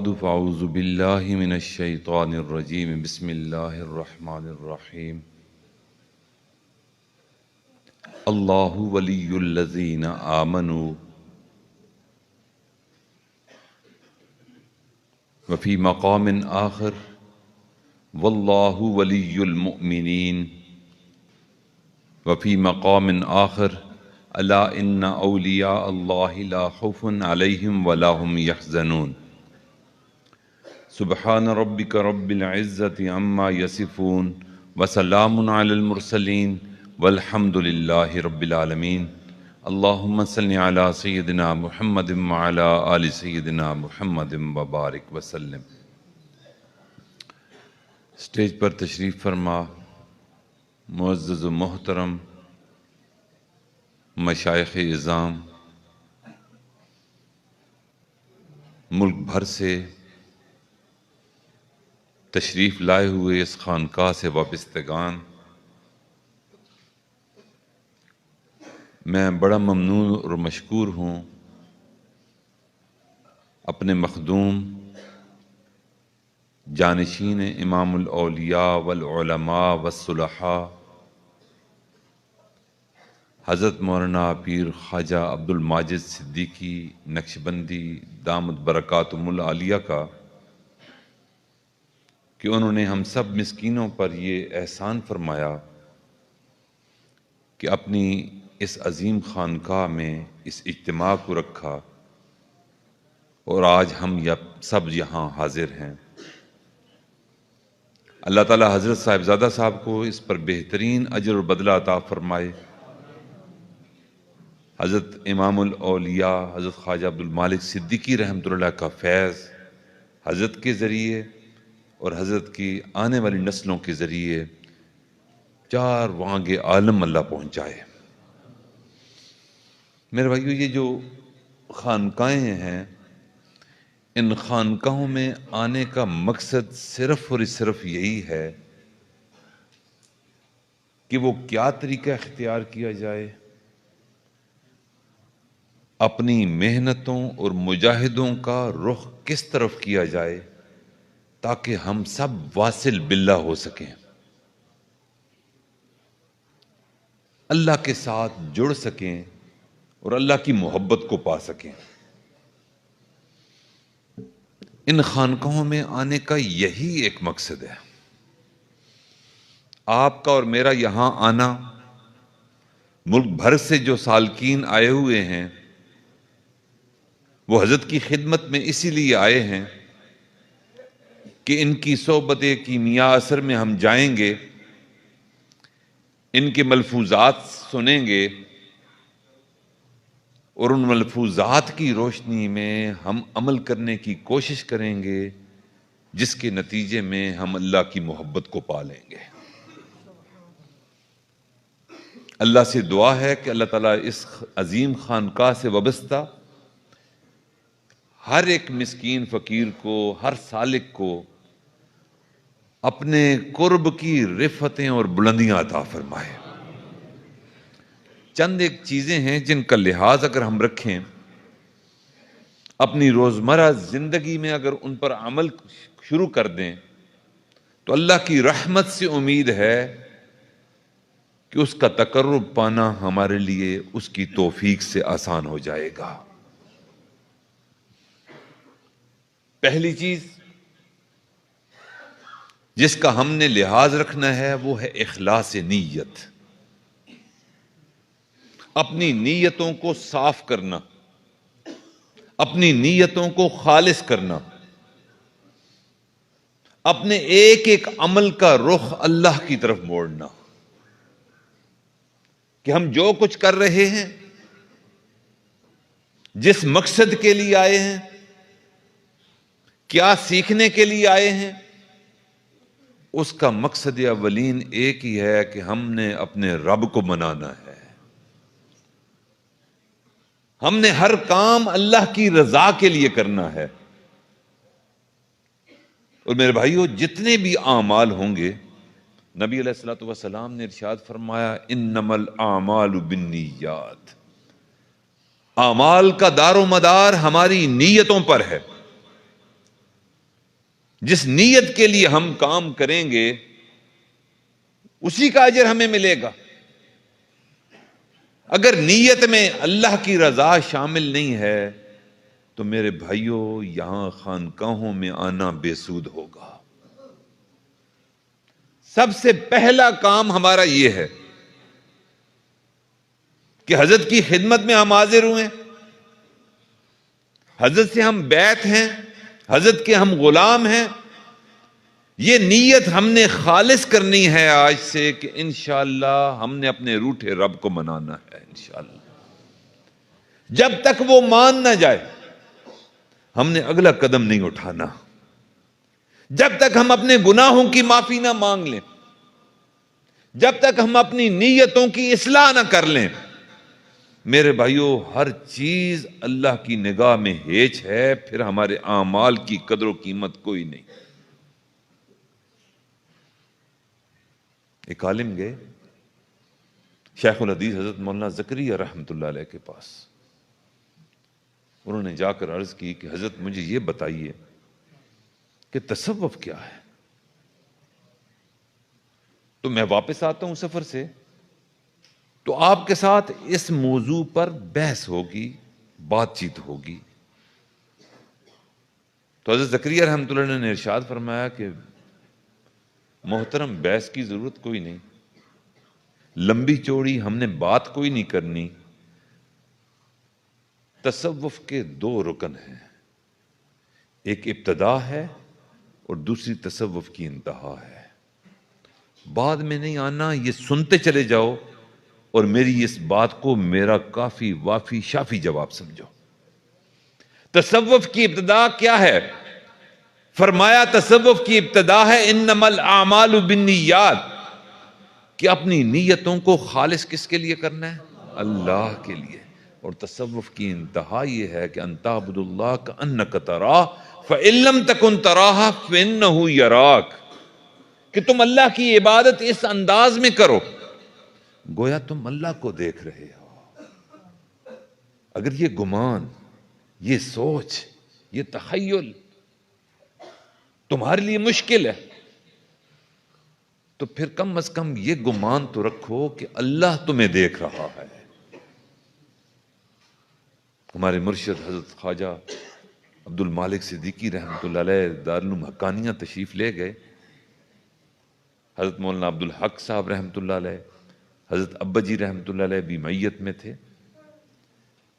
بعد فاعوذ باللہ من الشیطان الرجیم بسم اللہ الرحمن الرحیم اللہ ولی الذین آمنوا وفی مقام آخر واللہ ولی المؤمنین وفی مقام آخر الا ان اولیاء اللہ لا خوف علیہم ولا هم یحزنون سبحان ربک رب العزت عما یصفون وسلام علی المرسلین والحمد للہ رب العالمین اللہم صل علی سیدنا محمد وعلی آل سیدنا محمد وبارک وسلم۔ اسٹیج پر تشریف فرما معزز و محترم مشائخ اعظام، ملک بھر سے تشریف لائے ہوئے اس خانقاہ سے وابستگان، میں بڑا ممنون اور مشکور ہوں اپنے مخدوم جانشین امام الاولیاء والعلماء والصلحاء حضرت مولانا پیر خواجہ عبد الماجد صدیقی نقشبندی دامت برکاتہم العالیہ کا کہ انہوں نے ہم سب مسکینوں پر یہ احسان فرمایا کہ اپنی اس عظیم خانقاہ میں اس اجتماع کو رکھا اور آج ہم سب یہاں حاضر ہیں۔ اللہ تعالی حضرت صاحبزادہ صاحب کو اس پر بہترین اجر و بدلہ عطا فرمائے۔ حضرت امام الاولیاء حضرت خواجہ عبد المالک صدیقی رحمۃ اللہ کا فیض حضرت کے ذریعے اور حضرت کی آنے والی نسلوں کے ذریعے چار وانگ عالم اللہ پہنچائے۔ میرے بھائیو، یہ جو خانقاہیں ہیں، ان خانقاہوں میں آنے کا مقصد صرف اور صرف یہی ہے کہ وہ کیا طریقہ اختیار کیا جائے، اپنی محنتوں اور مجاہدوں کا رخ کس طرف کیا جائے تاکہ ہم سب واصل باللہ ہو سکیں، اللہ کے ساتھ جڑ سکیں اور اللہ کی محبت کو پا سکیں۔ ان خانقاہوں میں آنے کا یہی ایک مقصد ہے۔ آپ کا اور میرا یہاں آنا، ملک بھر سے جو سالکین آئے ہوئے ہیں وہ حضرت کی خدمت میں اسی لیے آئے ہیں کہ ان کی صحبت کیمیا اثر میں ہم جائیں گے، ان کے ملفوظات سنیں گے اور ان ملفوظات کی روشنی میں ہم عمل کرنے کی کوشش کریں گے، جس کے نتیجے میں ہم اللہ کی محبت کو پا لیں گے۔ اللہ سے دعا ہے کہ اللہ تعالیٰ اس عظیم خانقاہ سے وابستہ ہر ایک مسکین فقیر کو، ہر سالک کو اپنے قرب کی رفتیں اور بلندیاں عطا فرمائے۔ چند ایک چیزیں ہیں جن کا لحاظ اگر ہم رکھیں، اپنی روزمرہ زندگی میں اگر ان پر عمل شروع کر دیں تو اللہ کی رحمت سے امید ہے کہ اس کا تقرب پانا ہمارے لیے اس کی توفیق سے آسان ہو جائے گا۔ پہلی چیز جس کا ہم نے لحاظ رکھنا ہے وہ ہے اخلاص نیت، اپنی نیتوں کو صاف کرنا، اپنی نیتوں کو خالص کرنا، اپنے ایک ایک عمل کا رخ اللہ کی طرف موڑنا، کہ ہم جو کچھ کر رہے ہیں، جس مقصد کے لیے آئے ہیں، کیا سیکھنے کے لیے آئے ہیں، اس کا مقصد اولین ایک ہی ہے کہ ہم نے اپنے رب کو منانا ہے۔ ہم نے ہر کام اللہ کی رضا کے لیے کرنا ہے۔ اور میرے بھائیو، جتنے بھی اعمال ہوں گے، نبی علیہ الصلوۃ والسلام نے ارشاد فرمایا انما الاعمال بالنیات، اعمال کا دار و مدار ہماری نیتوں پر ہے۔ جس نیت کے لیے ہم کام کریں گے اسی کا اجر ہمیں ملے گا. اگر نیت میں اللہ کی رضا شامل نہیں ہے تو میرے بھائیوں یہاں خانقاہوں میں آنا بے سود ہوگا. سب سے پہلا کام ہمارا یہ ہے کہ حضرت کی خدمت میں ہم حاضر ہوئے، حضرت سے ہم بیعت ہیں، حضرت کے ہم غلام ہیں. یہ نیت ہم نے خالص کرنی ہے آج سے کہ انشاءاللہ ہم نے اپنے روٹھے رب کو منانا ہے. انشاءاللہ جب تک وہ مان نہ جائے ہم نے اگلا قدم نہیں اٹھانا. جب تک ہم اپنے گناہوں کی معافی نہ مانگ لیں، جب تک ہم اپنی نیتوں کی اصلاح نہ کر لیں، میرے بھائیوں ہر چیز اللہ کی نگاہ میں ہیچ ہے، پھر ہمارے اعمال کی قدر و قیمت کوئی نہیں. ایک عالم گئے شیخ الحدیث حضرت مولانا زکریا رحمۃ اللہ علیہ کے پاس. انہوں نے جا کر عرض کی کہ حضرت مجھے یہ بتائیے کہ تصوف کیا ہے. تو میں واپس آتا ہوں سفر سے تو آپ کے ساتھ اس موضوع پر بحث ہوگی، بات چیت ہوگی. تو حضرت زکریا رحمۃ اللہ علیہ نے ارشاد فرمایا کہ محترم بحث کی ضرورت کوئی نہیں، لمبی چوڑی ہم نے بات کوئی نہیں کرنی. تصوف کے دو رکن ہیں، ایک ابتدا ہے اور دوسری تصوف کی انتہا ہے. بعد میں نہیں آنا، یہ سنتے چلے جاؤ اور میری اس بات کو میرا کافی وافی شافی جواب سمجھو. تصوف کی ابتدا کیا ہے؟ فرمایا تصوف کی ابتدا ہے انما الاعمال بالنیات، کہ اپنی نیتوں کو خالص کس کے لیے کرنا ہے؟ اللہ کے لیے. اور تصوف کی انتہا یہ ہے کہ ان تعبد اللہ کأنک تراہ فإن لم تکن تراہ فإنہ یراک، کہ تم اللہ کی عبادت اس انداز میں کرو گویا تم اللہ کو دیکھ رہے ہو. اگر یہ گمان، یہ سوچ، یہ تخیل تمہارے لیے مشکل ہے تو پھر کم از کم یہ گمان تو رکھو کہ اللہ تمہیں دیکھ رہا ہے. ہمارے مرشد حضرت خواجہ عبد المالک صدیقی رحمۃ اللہ علیہ دارالعلوم حقانیہ تشریف لے گئے. حضرت مولانا عبد الحق صاحب رحمۃ اللہ علیہ، حضرت ابا جی رحمۃ اللہ علیہ بھی میت میں تھے.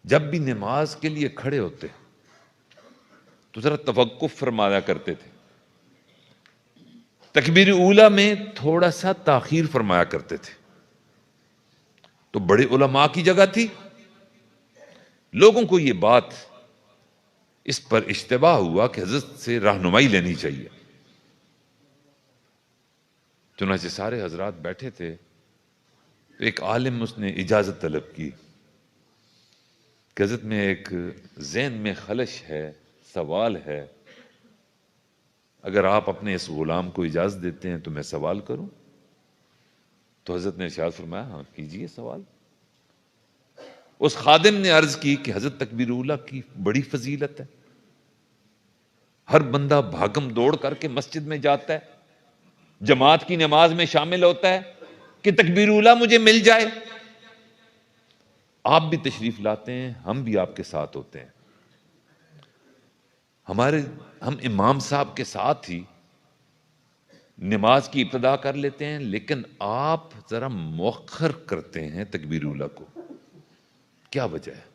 جب بھی نماز کے لیے کھڑے ہوتے تو ذرا توقف فرمایا کرتے تھے. تکبیر اولیٰ میں تھوڑا سا تاخیر فرمایا کرتے تھے. تو بڑے علماء کی جگہ تھی، لوگوں کو یہ بات اس پر اشتباہ ہوا کہ حضرت سے رہنمائی لینی چاہیے. چنانچہ سارے حضرات بیٹھے تھے تو ایک عالم اس نے اجازت طلب کی کہ حضرت میں ایک ذہن میں خلش ہے، سوال ہے، اگر آپ اپنے اس غلام کو اجازت دیتے ہیں تو میں سوال کروں. تو حضرت نے ارشاد فرمایا ہاں کیجئے سوال. اس خادم نے عرض کی کہ حضرت تکبیر اولیٰ کی بڑی فضیلت ہے، ہر بندہ بھاگم دوڑ کر کے مسجد میں جاتا ہے، جماعت کی نماز میں شامل ہوتا ہے کہ تکبیر اولیٰ مجھے مل جائے. آپ بھی تشریف لاتے ہیں، ہم بھی آپ کے ساتھ ہوتے ہیں، ہم امام صاحب کے ساتھ ہی نماز کی ابتدا کر لیتے ہیں، لیکن آپ ذرا مؤخر کرتے ہیں تکبیر اولیٰ کو. کیا وجہ ہے؟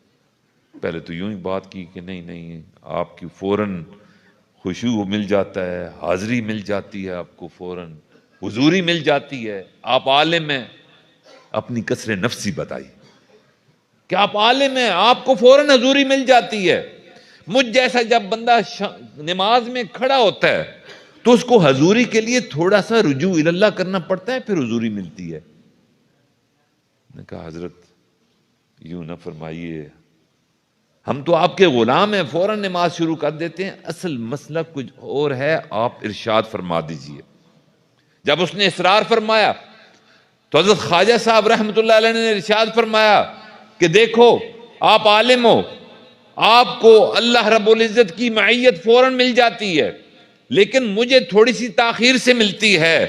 پہلے تو یوں ہی بات کی کہ نہیں آپ کی فوراً خشوع مل جاتا ہے، حاضری مل جاتی ہے، آپ کو فوراً حضوری مل جاتی ہے، آپ عالم ہیں. اپنی کسر نفسی بتائی کہ آپ عالم ہیں، آپ کو فوراً حضوری مل جاتی ہے. مجھ جیسا جب بندہ نماز میں کھڑا ہوتا ہے تو اس کو حضوری کے لیے تھوڑا سا رجوع اللہ کرنا پڑتا ہے، پھر حضوری ملتی ہے. نے کہا حضرت یوں نہ فرمائیے، ہم تو آپ کے غلام ہیں، فوراً نماز شروع کر دیتے ہیں، اصل مسئلہ کچھ اور ہے، آپ ارشاد فرما دیجئے. جب اس نے اصرار فرمایا تو حضرت خواجہ صاحب رحمۃ اللہ علیہ نے ارشاد فرمایا کہ دیکھو آپ عالم ہو، آپ کو اللہ رب العزت کی معیت فوراً مل جاتی ہے، لیکن مجھے تھوڑی سی تاخیر سے ملتی ہے،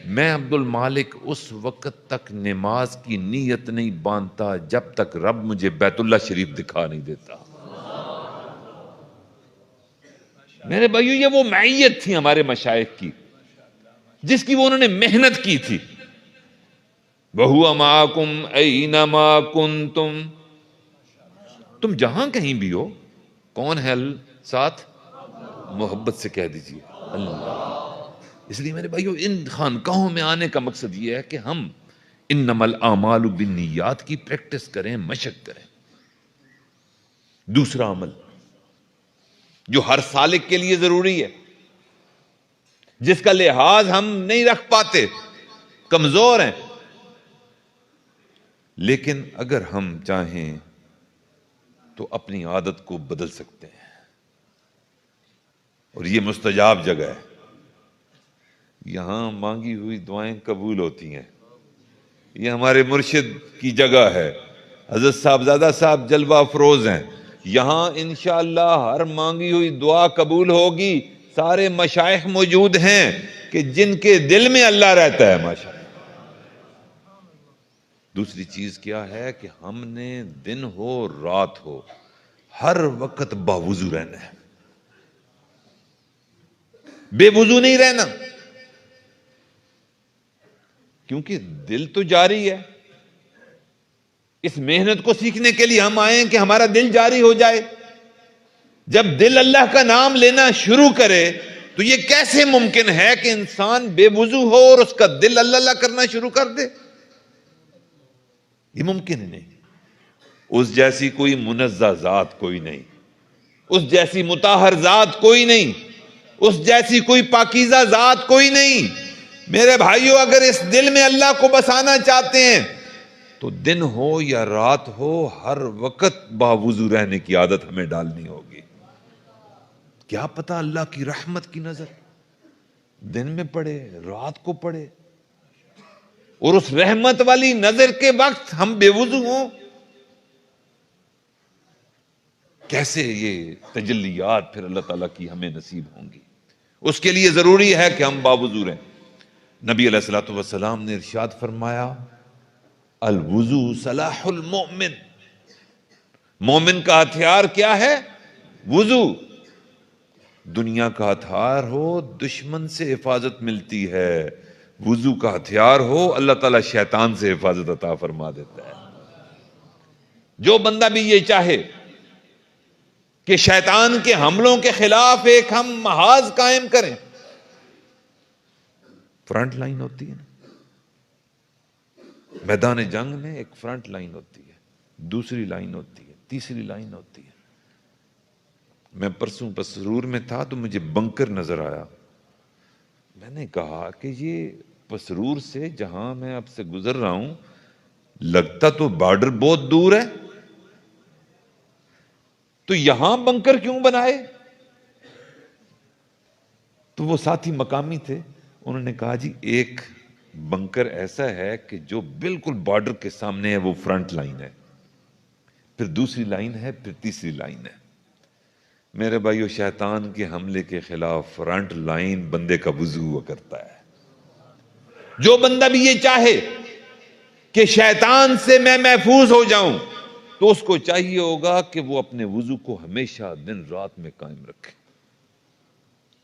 میں عبد المالک اس وقت تک نماز کی نیت نہیں باندھتا جب تک رب مجھے بیت اللہ شریف دکھا نہیں دیتا۔ میرے بھائیو، یہ وہ معیت تھی ہمارے مشائخ کی جس کی وہ انہوں نے محنت کی تھی۔ وَهُوَ مَعَكُمْ أَيْنَمَا كُنْتُمْ، تم جہاں کہیں بھی ہو، کون ہے ساتھ؟ محبت سے کہہ دیجئے اللہ۔ اس لیے میرے بھائیو، ان خانقاہوں میں آنے کا مقصد یہ ہے کہ ہم انما الاعمال بالنیات کی پریکٹس کریں، مشق کریں۔ دوسرا عمل جو ہر سالک کے لیے ضروری ہے، جس کا لحاظ ہم نہیں رکھ پاتے، کمزور ہیں، لیکن اگر ہم چاہیں تو اپنی عادت کو بدل سکتے ہیں، اور یہ مستجاب جگہ ہے۔ یہاں مانگی ہوئی دعائیں قبول ہوتی ہیں، یہ ہمارے مرشد کی جگہ ہے، حضرت صاحبزادہ صاحب جلوہ افروز ہیں، یہاں انشاءاللہ ہر مانگی ہوئی دعا قبول ہوگی۔ سارے مشائخ موجود ہیں کہ جن کے دل میں اللہ رہتا ہے ماشاءاللہ۔ دوسری چیز کیا ہے کہ ہم نے دن ہو رات ہو ہر وقت باوضو رہنا ہے، بے وضو نہیں رہنا، کیونکہ دل تو جاری ہے۔ اس محنت کو سیکھنے کے لیے ہم آئے ہیں کہ ہمارا دل جاری ہو جائے۔ جب دل اللہ کا نام لینا شروع کرے تو یہ کیسے ممکن ہے کہ انسان بے وضو ہو اور اس کا دل اللہ اللہ کرنا شروع کر دے؟ یہ ممکن ہی نہیں۔ اس جیسی کوئی منزہ ذات کوئی نہیں، اس جیسی مطہر ذات کوئی نہیں، اس جیسی کوئی پاکیزہ ذات کوئی نہیں۔ میرے بھائیوں، اگر اس دل میں اللہ کو بسانا چاہتے ہیں تو دن ہو یا رات ہو ہر وقت باوضو رہنے کی عادت ہمیں ڈالنی ہوگی۔ کیا پتہ اللہ کی رحمت کی نظر دن میں پڑے، رات کو پڑے، اور اس رحمت والی نظر کے وقت ہم بے وضو ہوں۔ کیسے یہ تجلیات پھر اللہ تعالیٰ کی ہمیں نصیب ہوں گی؟ اس کے لیے ضروری ہے کہ ہم باوضو رہیں۔ نبی علیہ الصلوۃ والسلام نے ارشاد فرمایا، الوضو صلاح المؤمن، مومن کا ہتھیار کیا ہے؟ وضو۔ دنیا کا ہتھیار ہو دشمن سے حفاظت ملتی ہے، وضو کا ہتھیار ہو اللہ تعالیٰ شیطان سے حفاظت عطا فرما دیتا ہے۔ جو بندہ بھی یہ چاہے کہ شیطان کے حملوں کے خلاف ایک ہم محاذ قائم کریں، فرنٹ لائن ہوتی ہے نا، میدان جنگ میں ایک فرنٹ لائن ہوتی ہے، دوسری لائن ہوتی ہے، تیسری لائن ہوتی ہے۔ میں پرسوں پسرور میں تھا تو مجھے بنکر نظر آیا، میں نے کہا کہ یہ پسرور سے جہاں میں اب سے گزر رہا ہوں لگتا تو بارڈر بہت دور ہے، تو یہاں بنکر کیوں بنائے؟ تو وہ ساتھی مقامی تھے، انہوں نے کہا جی ایک بنکر ایسا ہے کہ جو بالکل بارڈر کے سامنے ہے، وہ فرنٹ لائن ہے، پھر دوسری لائن ہے، پھر تیسری لائن ہے۔ میرے بھائیو، شیطان کے حملے کے خلاف فرنٹ لائن بندے کا وضو ہوا کرتا ہے۔ جو بندہ بھی یہ چاہے کہ شیطان سے میں محفوظ ہو جاؤں تو اس کو چاہیے ہوگا کہ وہ اپنے وضو کو ہمیشہ دن رات میں قائم رکھے۔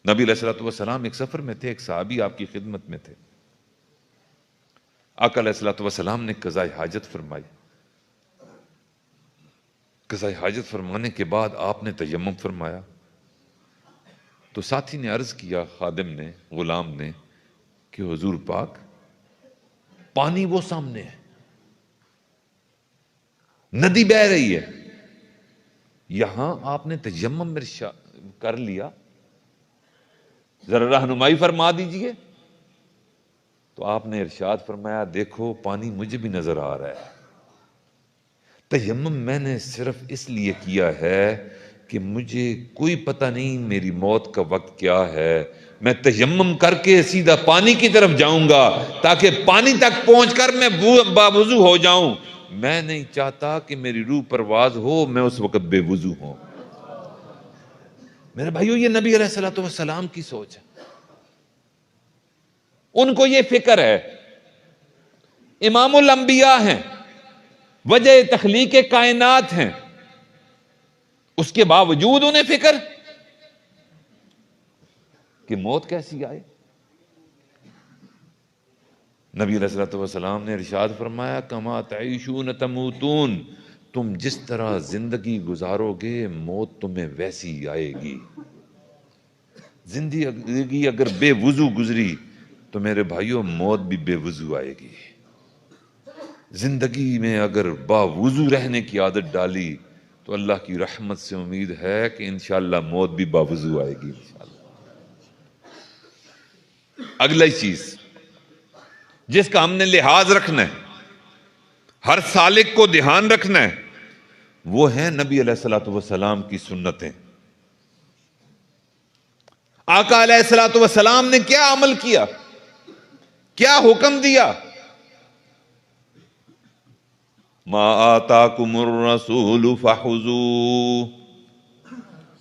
نبی علیہ الصلوۃ والسلام ایک سفر میں تھے، ایک صحابی آپ کی خدمت میں تھے، آقا علیہ الصلوۃ والسلام نے قضاء حاجت فرمائی۔ قضاء حاجت فرمانے کے بعد آپ نے تیمم فرمایا، تو ساتھی نے عرض کیا، خادم نے، غلام نے، کہ حضور پاک پانی وہ سامنے ہے، ندی بہہ رہی ہے، یہاں آپ نے تیمم کر لیا، ذرا رہنمائی فرما دیجئے۔ تو آپ نے ارشاد فرمایا، دیکھو پانی مجھے بھی نظر آ رہا ہے، تیمم میں نے صرف اس لیے کیا ہے کہ مجھے کوئی پتہ نہیں میری موت کا وقت کیا ہے، میں تیمم کر کے سیدھا پانی کی طرف جاؤں گا تاکہ پانی تک پہنچ کر میں باوضو ہو جاؤں، میں نہیں چاہتا کہ میری روح پرواز ہو میں اس وقت بے وضو ہوں۔ میرے بھائیو یہ نبی علیہ الصلوۃ والسلام کی سوچ ہے. ان کو یہ فکر ہے، امام الانبیاء ہیں، وجہ تخلیق کائنات ہیں، اس کے باوجود انہیں فکر کہ موت کیسی آئے. نبی علیہ الصلوۃ والسلام نے ارشاد فرمایا کما تعیشون تموتون، تم جس طرح زندگی گزارو گے موت تمہیں ویسی آئے گی. زندگی اگر بے وضو گزری تو میرے بھائیوں موت بھی بے وضو آئے گی. زندگی میں اگر با وضو رہنے کی عادت ڈالی تو اللہ کی رحمت سے امید ہے کہ انشاءاللہ موت بھی با وضو آئے گی انشاءاللہ. اگلی چیز جس کا ہم نے لحاظ رکھنا ہے، ہر سالک کو دھیان رکھنا ہے، وہ ہے نبی علیہ الصلوۃ والسلام کی سنتیں. آقا علیہ الصلوۃ والسلام نے کیا عمل کیا، کیا حکم دیا؟ ما آتاکم الرسول فخذوہ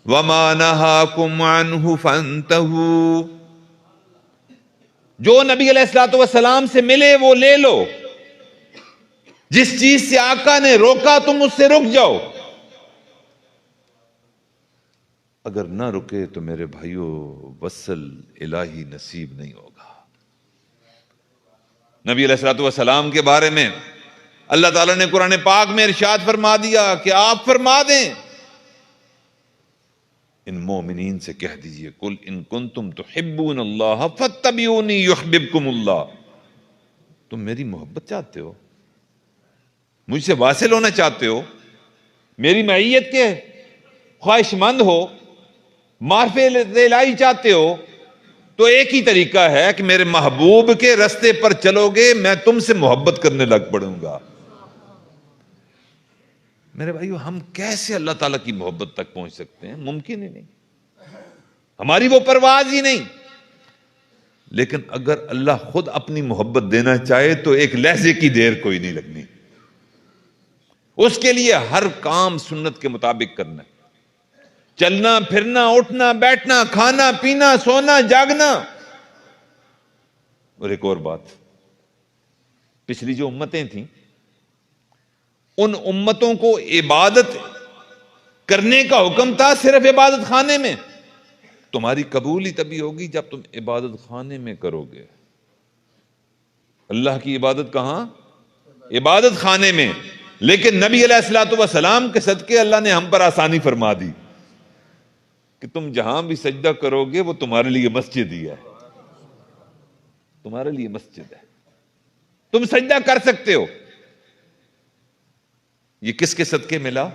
وما نہاکم عنہ فانتہوا. جو نبی علیہ الصلوۃ والسلام سے ملے وہ لے لو، جس چیز سے آقا نے روکا تم اس سے رک جاؤ. اگر نہ رکے تو میرے بھائیوں وصل الہی نصیب نہیں ہوگا. نبی علیہ الصلوۃ والسلام کے بارے میں اللہ تعالیٰ نے قرآن پاک میں ارشاد فرما دیا کہ آپ فرما دیں ان مومنین سے کہہ دیجئے قل ان کنتم تحبون اللہ فاتبعونی یحببکم اللہ. تم میری محبت چاہتے ہو، مجھ سے واصل ہونا چاہتے ہو، میری معیت کے خواہش مند ہو، معرفت الہی چاہتے ہو، تو ایک ہی طریقہ ہے کہ میرے محبوب کے رستے پر چلو گے میں تم سے محبت کرنے لگ پڑوں گا. میرے بھائیو ہم کیسے اللہ تعالیٰ کی محبت تک پہنچ سکتے ہیں؟ ممکن ہی نہیں، ہماری وہ پرواز ہی نہیں. لیکن اگر اللہ خود اپنی محبت دینا چاہے تو ایک لہجے کی دیر کوئی نہیں لگنی. اس کے لیے ہر کام سنت کے مطابق کرنا ہے، چلنا پھرنا اٹھنا بیٹھنا کھانا پینا سونا جاگنا. اور ایک اور بات، پچھلی جو امتیں تھیں ان امتوں کو عبادت کرنے کا حکم تھا صرف عبادت خانے میں. تمہاری قبول ہی تبھی ہوگی جب تم عبادت خانے میں کرو گے. اللہ کی عبادت کہاں؟ عبادت خانے میں. لیکن نبی علیہ الصلوۃ والسلام کے صدقے اللہ نے ہم پر آسانی فرما دی کہ تم جہاں بھی سجدہ کرو گے وہ تمہارے لیے مسجد ہی ہے، تمہارے لیے مسجد ہے، تم سجدہ کر سکتے ہو. یہ کس کے صدقے ملا؟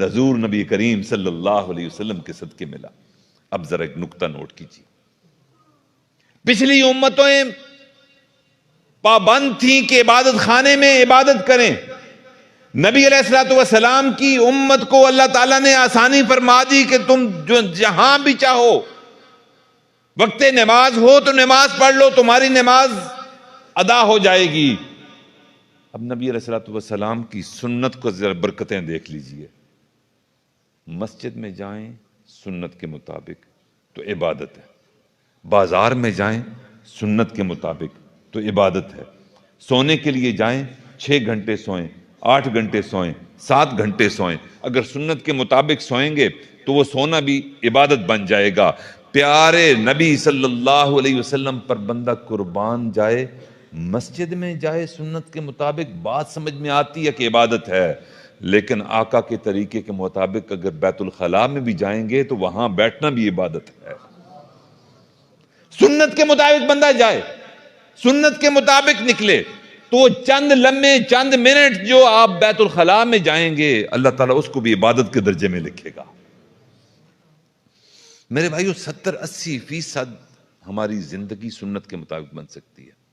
حضور نبی کریم صلی اللہ علیہ وسلم کے صدقے ملا. اب ذرا ایک نقطہ نوٹ کیجیے، پچھلی امتیں پابند تھیں کہ عبادت خانے میں عبادت کریں. نبی علیہ الصلوۃ والسلام کی امت کو اللہ تعالیٰ نے آسانی فرما دی کہ تم جہاں بھی چاہو وقت نماز ہو تو نماز پڑھ لو، تمہاری نماز ادا ہو جائے گی. اب نبی علیہ الصلوۃ والسلام کی سنت کو ذرا برکتیں دیکھ لیجئے. مسجد میں جائیں سنت کے مطابق تو عبادت ہے، بازار میں جائیں سنت کے مطابق تو عبادت ہے، سونے کے لیے جائیں 6 گھنٹے سوئیں 8 گھنٹے سوئیں 7 گھنٹے سوئیں، اگر سنت کے مطابق سوئیں گے تو وہ سونا بھی عبادت بن جائے گا. پیارے نبی صلی اللہ علیہ وسلم پر بندہ قربان جائے، مسجد میں جائے سنت کے مطابق بات سمجھ میں آتی ہے کہ عبادت ہے، لیکن آقا کے طریقے کے مطابق اگر بیت الخلاء میں بھی جائیں گے تو وہاں بیٹھنا بھی عبادت ہے. سنت کے مطابق بندہ جائے، سنت کے مطابق نکلے تو چند لمحے چند منٹ جو آپ بیت الخلاء میں جائیں گے اللہ تعالیٰ اس کو بھی عبادت کے درجے میں لکھے گا. میرے بھائیو 70-80% ہماری زندگی سنت کے مطابق بن سکتی ہے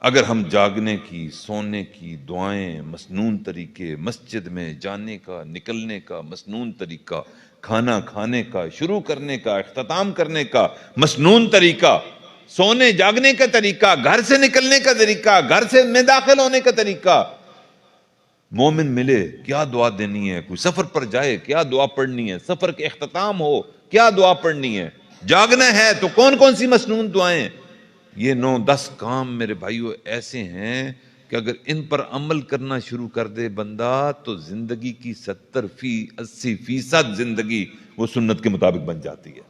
اگر ہم جاگنے کی سونے کی دعائیں مسنون طریقے، مسجد میں جانے کا نکلنے کا مسنون طریقہ، کھانا کھانے کا شروع کرنے کا اختتام کرنے کا مسنون طریقہ، سونے جاگنے کا طریقہ، گھر سے نکلنے کا طریقہ، گھر سے میں داخل ہونے کا طریقہ، مومن ملے کیا دعا دینی ہے، کوئی سفر پر جائے کیا دعا پڑھنی ہے، سفر کے اختتام ہو کیا دعا پڑھنی ہے، جاگنا ہے تو کون کون سی مسنون دعائیں۔ یہ 9-10 کام میرے بھائیو ایسے ہیں کہ اگر ان پر عمل کرنا شروع کر دے بندہ تو زندگی کی 70-80% زندگی وہ سنت کے مطابق بن جاتی ہے۔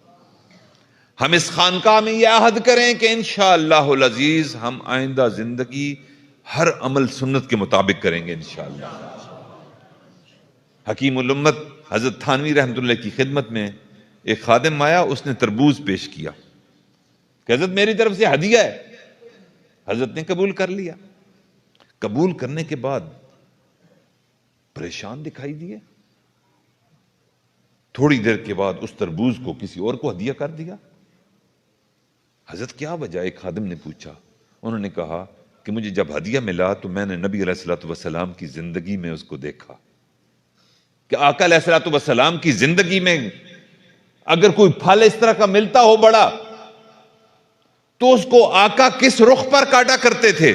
ہم اس خانقاہ میں یہ عہد کریں کہ انشاءاللہ العزیز ہم آئندہ زندگی ہر عمل سنت کے مطابق کریں گے انشاءاللہ۔ حکیم الامت حضرت تھانوی رحمۃ اللہ کی خدمت میں ایک خادم آیا، اس نے تربوز پیش کیا کہ حضرت میری طرف سے ہدیہ ہے۔ حضرت نے قبول کر لیا۔ قبول کرنے کے بعد پریشان دکھائی دیے۔ تھوڑی دیر کے بعد اس تربوز کو کسی اور کو ہدیہ کر دیا۔ حضرت کیا وجہ؟ ایک خادم نے پوچھا۔ انہوں نے کہا کہ مجھے جب ہدیہ ملا تو میں نے نبی علیہ الصلوۃ والسلام کی زندگی میں اس کو دیکھا کہ آقا علیہ الصلوۃ والسلام کی زندگی میں اگر کوئی پھل اس طرح کا ملتا ہو بڑا تو اس کو آقا کس رخ پر کاٹا کرتے تھے؟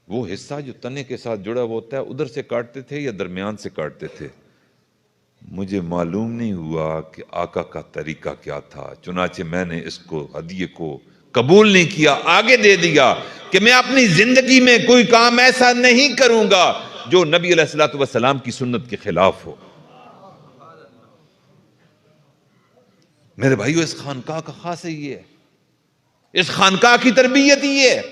وہ حصہ جو تنے کے ساتھ جڑا ہوا ہوتا ہے ادھر سے کاٹتے تھے یا درمیان سے کاٹتے تھے؟ مجھے معلوم نہیں ہوا کہ آقا کا طریقہ کیا تھا، چنانچہ میں نے اس کو ہدیے کو قبول نہیں کیا، آگے دے دیا کہ میں اپنی زندگی میں کوئی کام ایسا نہیں کروں گا جو نبی علیہ الصلوۃ والسلام کی سنت کے خلاف ہو۔ میرے بھائیو اس خانقاہ کا خاص یہ ہے، اس خانقاہ کی تربیت یہ ہے۔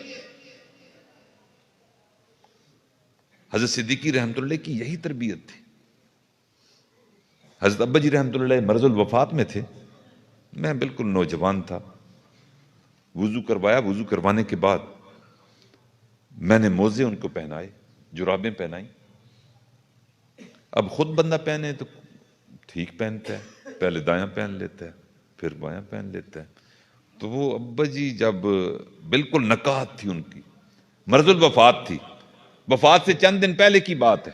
حضرت صدیقی رحمۃ اللہ کی یہی تربیت تھی۔ حضرت ابا جی رحمۃ اللہ مرض الوفات میں تھے، میں بالکل نوجوان تھا۔ وضو کروایا، وضو کروانے کے بعد میں نے موزے ان کو پہنائے، جرابیں پہنائیں۔ اب خود بندہ پہنے تو ٹھیک پہنتا ہے، پہلے دایاں پہن لیتا ہے پھر بایاں پہن لیتا ہے۔ تو وہ ابا جی جب بالکل نکاہت تھی ان کی، مرض الوفات تھی، وفات سے چند دن پہلے کی بات ہے،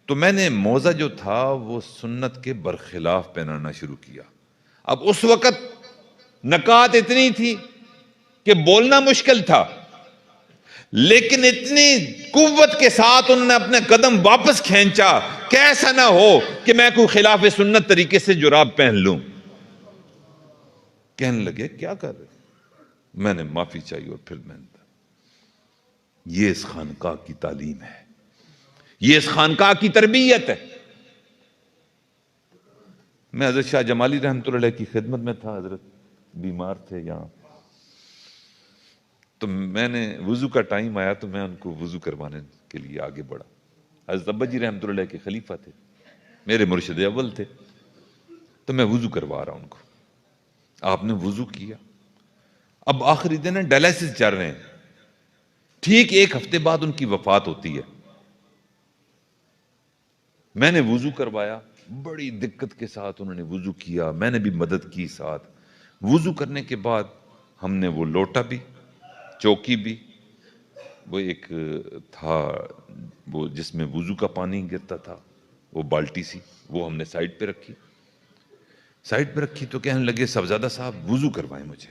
تو میں نے موزہ جو تھا وہ سنت کے برخلاف پہنانا شروع کیا۔ اب اس وقت نکاہت اتنی تھی کہ بولنا مشکل تھا، لیکن اتنی قوت کے ساتھ انہوں نے اپنے قدم واپس کھینچا کہ ایسا نہ ہو کہ میں کوئی خلاف سنت طریقے سے جراب پہن لوں۔ کہنے لگے کیا کر رہے؟ میں نے معافی چاہیے اور پھر میں نے یہ اس خانقاہ کی تعلیم ہے، یہ اس خانقاہ کی تربیت ہے۔ میں حضرت شاہ جمالی رحمۃ اللہ علیہ کی خدمت میں تھا، حضرت بیمار تھے یہاں، تو میں نے وضو کا ٹائم آیا تو میں ان کو وضو کروانے کے لیے آگے بڑھا۔ حضرت ابا جی رحمۃ اللہ علیہ کے خلیفہ تھے، میرے مرشد اول تھے، تو میں وضو کروا رہا ہوں ان کو۔ آپ نے وضو کیا، اب آخری دن ہے، ڈائلسس چل رہے ہیں، ٹھیک 1 ہفتے بعد ان کی وفات ہوتی ہے۔ میں نے وضو کروایا، بڑی دقت کے ساتھ انہوں نے وضو کیا، میں نے بھی مدد کی ساتھ۔ وضو کرنے کے بعد ہم نے وہ لوٹا بھی، چوکی بھی، وہ ایک تھا وہ جس میں وضو کا پانی گرتا تھا، وہ بالٹی سی، وہ ہم نے سائڈ پہ رکھی۔ سائڈ پہ رکھی تو کہنے لگے صاحبزادہ صاحب وضو کروائیں مجھے۔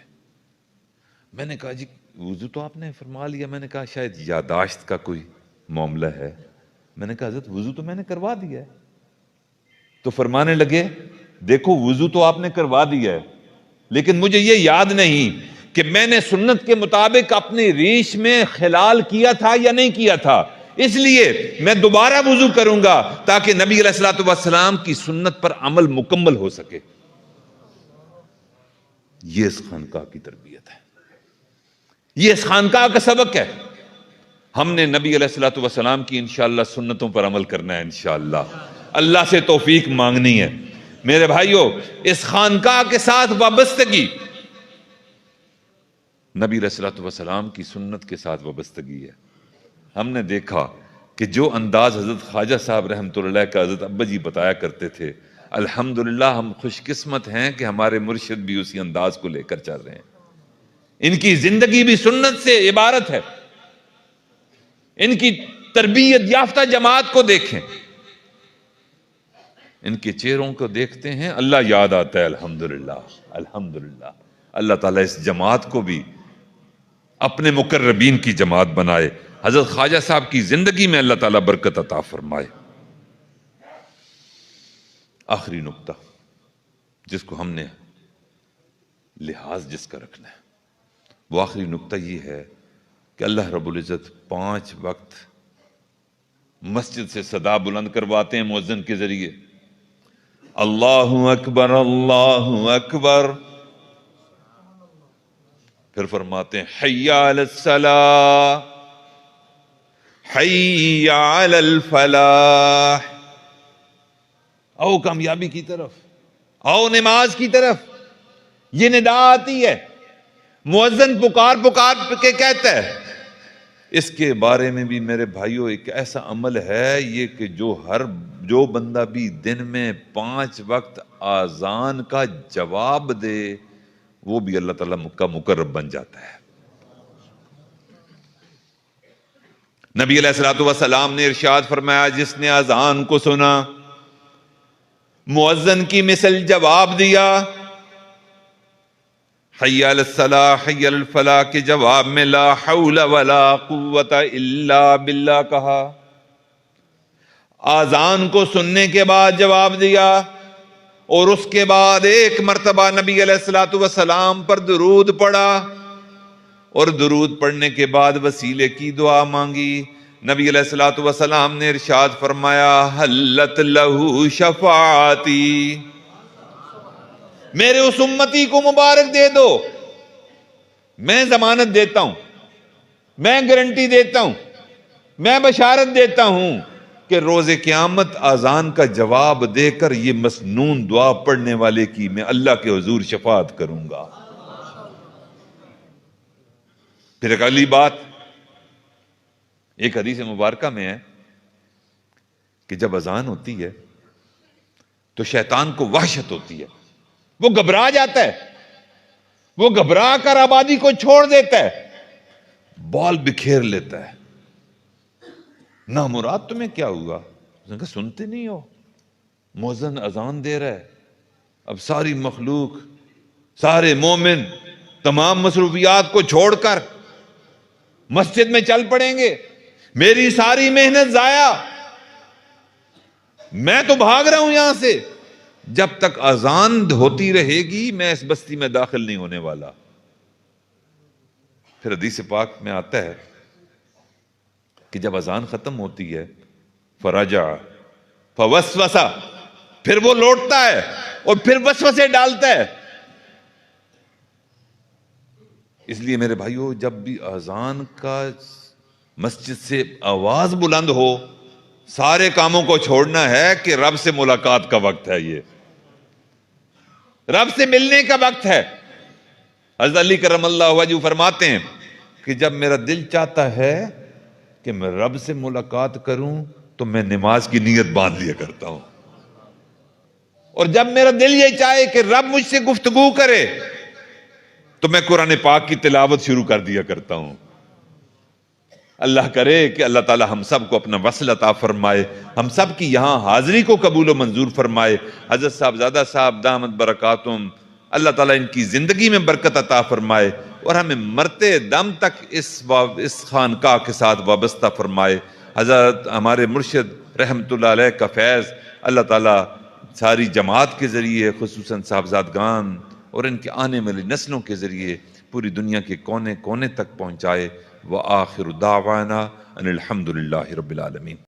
میں نے کہا جی وضو تو آپ نے فرما لیا۔ میں نے کہا شاید یاداشت کا کوئی معاملہ ہے۔ میں نے کہا حضرت وضو تو میں نے کروا دیا ہے۔ تو فرمانے لگے دیکھو وضو تو آپ نے کروا دیا ہے، لیکن مجھے یہ یاد نہیں کہ میں نے سنت کے مطابق اپنی ریش میں خلال کیا تھا یا نہیں کیا تھا، اس لیے میں دوبارہ وضو کروں گا تاکہ نبی علیہ الصلوۃ والسلام کی سنت پر عمل مکمل ہو سکے۔ یہ اس خانقاہ کی تربیت ہے، یہ اس خانقاہ کا سبق ہے۔ ہم نے نبی علیہ الصلوۃ والسلام کی انشاءاللہ سنتوں پر عمل کرنا ہے، انشاءاللہ اللہ سے توفیق مانگنی ہے۔ میرے بھائیوں اس خانقاہ کے ساتھ وابستگی نبی علیہ الصلوۃ والسلام کی سنت کے ساتھ وابستگی ہے۔ ہم نے دیکھا کہ جو انداز حضرت خواجہ صاحب رحمۃ اللہ کا حضرت ابا جی بتایا کرتے تھے، الحمدللہ ہم خوش قسمت ہیں کہ ہمارے مرشد بھی اسی انداز کو لے کر چل رہے ہیں۔ ان کی زندگی بھی سنت سے عبارت ہے۔ ان کی تربیت یافتہ جماعت کو دیکھیں، ان کے چہروں کو دیکھتے ہیں اللہ یاد آتا ہے۔ الحمدللہ الحمدللہ اللہ تعالیٰ اس جماعت کو بھی اپنے مقربین کی جماعت بنائے۔ حضرت خواجہ صاحب کی زندگی میں اللہ تعالیٰ برکت عطا فرمائے۔ آخری نقطہ جس کو ہم نے لحاظ جس کا رکھنا ہے، وہ آخری نقطہ یہ ہے کہ اللہ رب العزت 5 وقت مسجد سے صدا بلند کرواتے ہیں مؤذن کے ذریعے، اللہ اکبر اللہ اکبر، پھر فرماتے ہیں حی علی الصلاۃ حی علی الفلاح، آؤ کامیابی کی طرف، آؤ نماز کی طرف۔ یہ ندا آتی ہے، مؤذن پکار پکار کے کہتا ہے۔ اس کے بارے میں بھی میرے بھائیوں ایک ایسا عمل ہے یہ کہ جو بندہ بھی دن میں 5 وقت آذان کا جواب دے وہ بھی اللہ تعالیٰ کا مقرب بن جاتا ہے۔ نبی علیہ الصلوۃ والسلام نے ارشاد فرمایا، جس نے اذان کو سنا، مؤذن کی مثل جواب دیا، حی علی الصلاۃ حی علی الفلاح کے جواب میں لا حول ولا قوت الا باللہ کہا، اذان کو سننے کے بعد جواب دیا، اور اس کے بعد ایک مرتبہ نبی علیہ الصلوۃ والسلام پر درود پڑھا، اور درود پڑھنے کے بعد وسیلے کی دعا مانگی۔ نبی علیہ الصلوۃ والسلام نے ارشاد فرمایا، حلت لہ شفاعتی، میرے اس امتی کو مبارک دے دو، میں ضمانت دیتا ہوں، میں گارنٹی دیتا ہوں، میں بشارت دیتا ہوں کہ روز قیامت اذان کا جواب دے کر یہ مسنون دعا پڑھنے والے کی میں اللہ کے حضور شفاعت کروں گا۔ پھر ایک اگلی بات، ایک حدیث مبارکہ میں ہے کہ جب اذان ہوتی ہے تو شیطان کو وحشت ہوتی ہے، وہ گھبرا جاتا ہے، وہ گھبرا کر آبادی کو چھوڑ دیتا ہے، بال بکھیر لیتا ہے۔ نامراد تمہیں کیا ہوا؟ اس نے کہا سنتے نہیں ہو، مؤذن اذان دے رہا ہے، اب ساری مخلوق، سارے مومن تمام مصروفیات کو چھوڑ کر مسجد میں چل پڑیں گے، میری ساری محنت ضائع، میں تو بھاگ رہا ہوں یہاں سے، جب تک اذان ہوتی رہے گی میں اس بستی میں داخل نہیں ہونے والا۔ پھر حدیث پاک میں آتا ہے کہ جب اذان ختم ہوتی ہے فرجع فوسوسہ، پھر وہ لوٹتا ہے اور پھر وسوسے ڈالتا ہے۔ اس لیے میرے بھائیوں، جب بھی اذان کا مسجد سے آواز بلند ہو، سارے کاموں کو چھوڑنا ہے کہ رب سے ملاقات کا وقت ہے، یہ رب سے ملنے کا وقت ہے۔ حضرت علی کرم اللہ وجہ فرماتے ہیں کہ جب میرا دل چاہتا ہے کہ میں رب سے ملاقات کروں تو میں نماز کی نیت باندھ لیا کرتا ہوں، اور جب میرا دل یہ چاہے کہ رب مجھ سے گفتگو کرے تو میں قرآن پاک کی تلاوت شروع کر دیا کرتا ہوں۔ اللہ کرے کہ اللہ تعالی ہم سب کو اپنا وصل عطا فرمائے، ہم سب کی یہاں حاضری کو قبول و منظور فرمائے۔ حضرت صاحبزادہ صاحب دامت برکاتہم، اللہ تعالیٰ ان کی زندگی میں برکت عطا فرمائے اور ہمیں مرتے دم تک اس خانقاہ کے ساتھ وابستہ فرمائے۔ حضرت ہمارے مرشد رحمت اللہ علیہ کا فیض اللہ تعالیٰ ساری جماعت کے ذریعے، خصوصاً صاحبزادگان اور ان کے آنے والی نسلوں کے ذریعے پوری دنیا کے کونے کونے تک پہنچائے۔ وآخر دعوانا ان الحمد للہ رب العالمین۔